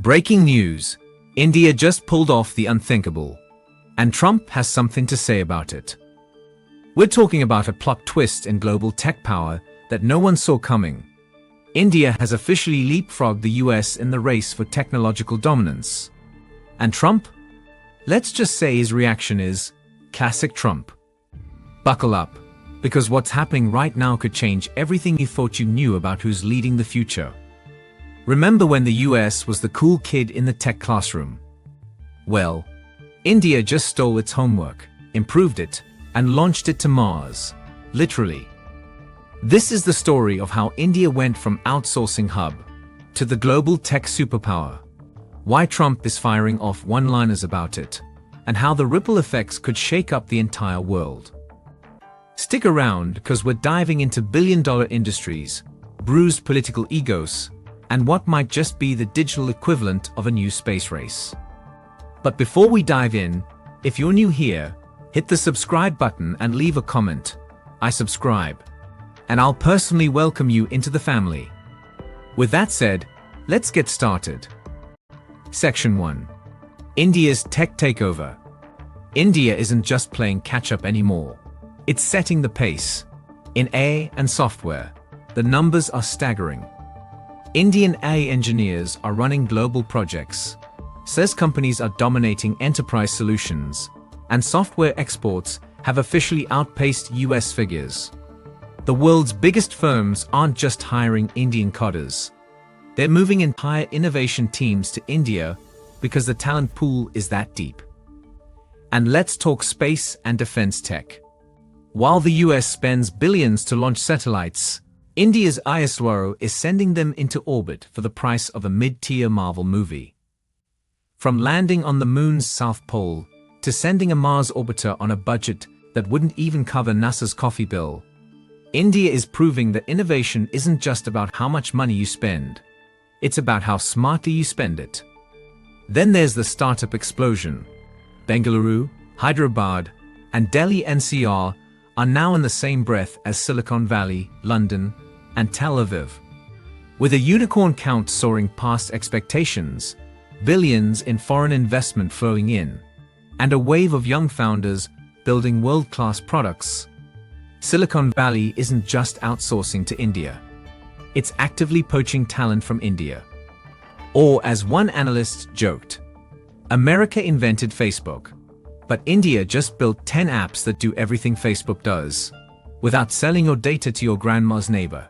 Breaking news: India just pulled off the unthinkable, and Trump has something to say about it. We're talking about a plot twist in global tech power that no one saw coming. India has officially leapfrogged the US in the race for technological dominance. And Trump? Let's just say his reaction is classic Trump. Buckle up, because what's happening right now could change everything you thought you knew about who's leading the future. Remember when the US was the cool kid in the tech classroom? Well, India just stole its homework, improved it, and launched it to Mars. Literally. This is the story of how India went from outsourcing hub to the global tech superpower, why Trump is firing off one-liners about it, and how the ripple effects could shake up the entire world. Stick around, because we're diving into billion-dollar industries, bruised political egos, and what might just be the digital equivalent of a new space race. But before we dive in, if you're new here, hit the subscribe button and leave a comment. I subscribe, and I'll personally welcome you into the family. With that said, let's get started. Section 1. India's Tech Takeover. India isn't just playing catch-up anymore. It's setting the pace. In AI and software, the numbers are staggering. Indian AI engineers are running global projects. SaaS companies are dominating enterprise solutions, and software exports have officially outpaced US figures. The world's biggest firms aren't just hiring Indian coders. They're moving entire innovation teams to India because the talent pool is that deep. And let's talk space and defense tech. While the US spends billions to launch satellites, India's ISRO is sending them into orbit for the price of a mid-tier Marvel movie. From landing on the moon's south pole to sending a Mars orbiter on a budget that wouldn't even cover NASA's coffee bill, India is proving that innovation isn't just about how much money you spend. It's about how smartly you spend it. Then there's the startup explosion. Bengaluru, Hyderabad, and Delhi NCR are now in the same breath as Silicon Valley, London, and Tel Aviv. With a unicorn count soaring past expectations, billions in foreign investment flowing in, and a wave of young founders building world-class products, Silicon Valley isn't just outsourcing to India. It's actively poaching talent from India. Or, as one analyst joked, America invented Facebook, but India just built 10 apps that do everything Facebook does, without selling your data to your grandma's neighbor.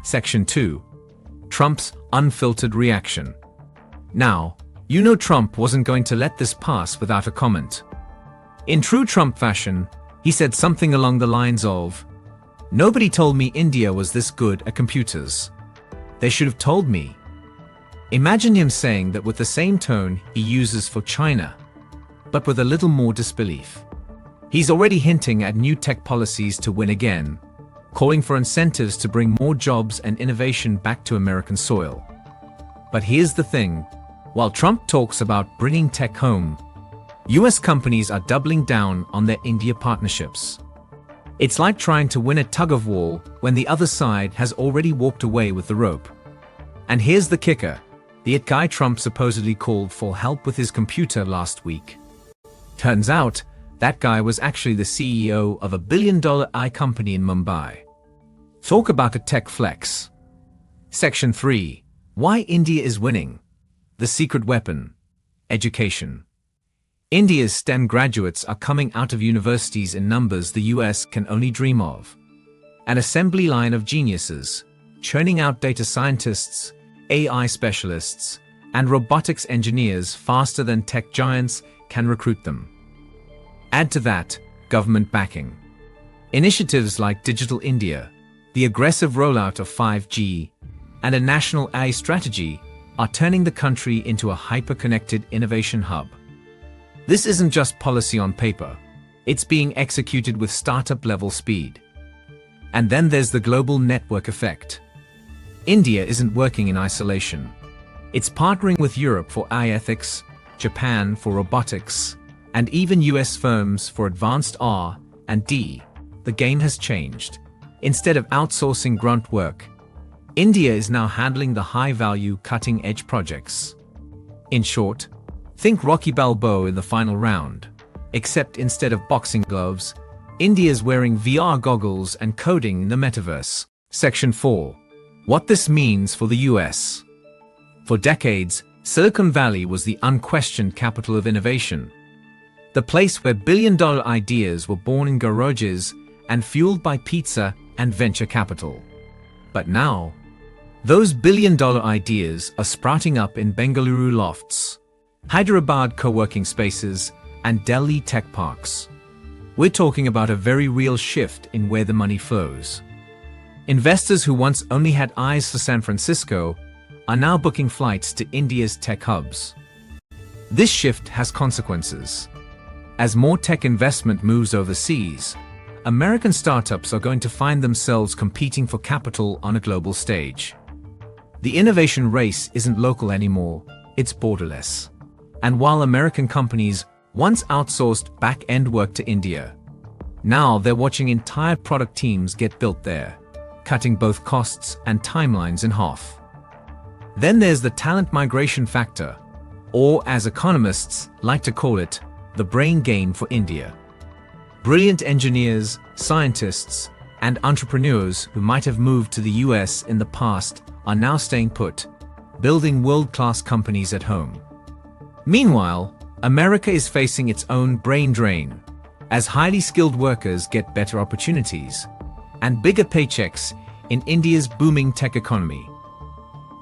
Section 2. Trump's unfiltered reaction. Now, you know Trump wasn't going to let this pass without a comment. In true Trump fashion, he said something along the lines of, "Nobody told me India was this good at computers. They should have told me." Imagine him saying that with the same tone he uses for China, but with a little more disbelief. He's already hinting at new tech policies to win again, calling for incentives to bring more jobs and innovation back to American soil. But here's the thing, while Trump talks about bringing tech home, US companies are doubling down on their India partnerships. It's like trying to win a tug-of-war when the other side has already walked away with the rope. And here's the kicker, the it guy Trump supposedly called for help with his computer last week. Turns out, that guy was actually the CEO of a billion-dollar AI company in Mumbai. Talk about a tech flex. Section 3. Why India is winning. The secret weapon. Education. India's STEM graduates are coming out of universities in numbers the US can only dream of. An assembly line of geniuses, churning out data scientists, AI specialists, and robotics engineers faster than tech giants can recruit them. Add to that, government backing. Initiatives like Digital India, the aggressive rollout of 5G, and a national AI strategy are turning the country into a hyper-connected innovation hub. This isn't just policy on paper, it's being executed with startup-level speed. And then there's the global network effect. India isn't working in isolation. It's partnering with Europe for AI ethics, Japan for robotics, and even US firms for advanced R&D. The game has changed. Instead of outsourcing grunt work, India is now handling the high-value, cutting-edge projects. In short, think Rocky Balboa in the final round, except instead of boxing gloves, India's wearing VR goggles and coding in the metaverse. Section 4. What this means for the US. For decades, Silicon Valley was the unquestioned capital of innovation. The place where billion-dollar ideas were born in garages and fueled by pizza and venture capital. But now, those billion-dollar ideas are sprouting up in Bengaluru lofts, Hyderabad co-working spaces, and Delhi tech parks. We're talking about a very real shift in where the money flows. Investors who once only had eyes for San Francisco are now booking flights to India's tech hubs. This shift has consequences. As more tech investment moves overseas, American startups are going to find themselves competing for capital on a global stage. The innovation race isn't local anymore, it's borderless. And while American companies once outsourced back-end work to India, now they're watching entire product teams get built there, cutting both costs and timelines in half. Then there's the talent migration factor, or as economists like to call it, the brain gain for India. Brilliant engineers, scientists, and entrepreneurs who might have moved to the US in the past are now staying put, building world-class companies at home. Meanwhile, America is facing its own brain drain, as highly skilled workers get better opportunities and bigger paychecks in India's booming tech economy.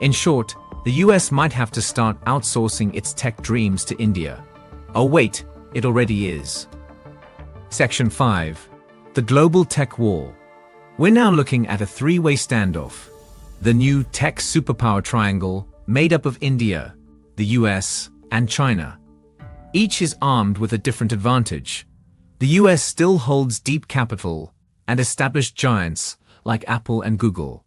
In short, the US might have to start outsourcing its tech dreams to India. Oh wait, it already is. Section 5. The Global Tech War. We're now looking at a three-way standoff. The new tech superpower triangle made up of India, the US, and China. Each is armed with a different advantage. The US still holds deep capital and established giants like Apple and Google.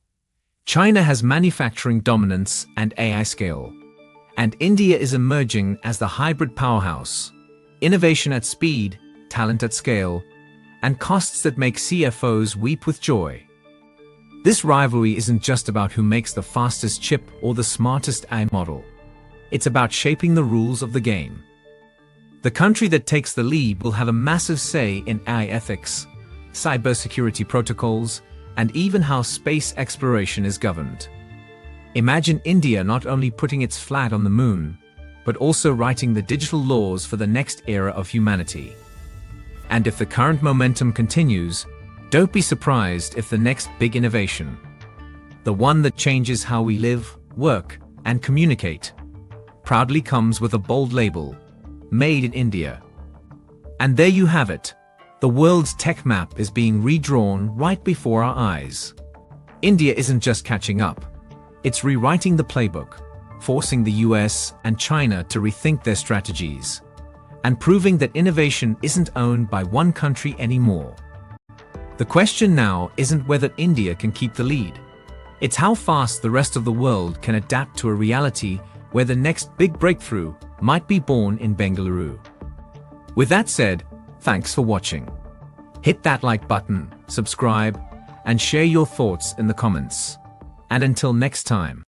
China has manufacturing dominance and AI scale. And India is emerging as the hybrid powerhouse. Innovation at speed, talent at scale, and costs that make CFOs weep with joy. This rivalry isn't just about who makes the fastest chip or the smartest AI model. It's about shaping the rules of the game. The country that takes the lead will have a massive say in AI ethics, cybersecurity protocols, and even how space exploration is governed. Imagine India not only putting its flag on the moon, but also writing the digital laws for the next era of humanity. And if the current momentum continues, don't be surprised if the next big innovation, the one that changes how we live, work, and communicate, proudly comes with a bold label, Made in India. And there you have it. The world's tech map is being redrawn right before our eyes. India isn't just catching up. It's rewriting the playbook, forcing the US and China to rethink their strategies, and proving that innovation isn't owned by one country anymore. The question now isn't whether India can keep the lead. It's how fast the rest of the world can adapt to a reality where the next big breakthrough might be born in Bengaluru. With that said, thanks for watching. Hit that like button, subscribe, and share your thoughts in the comments. And until next time.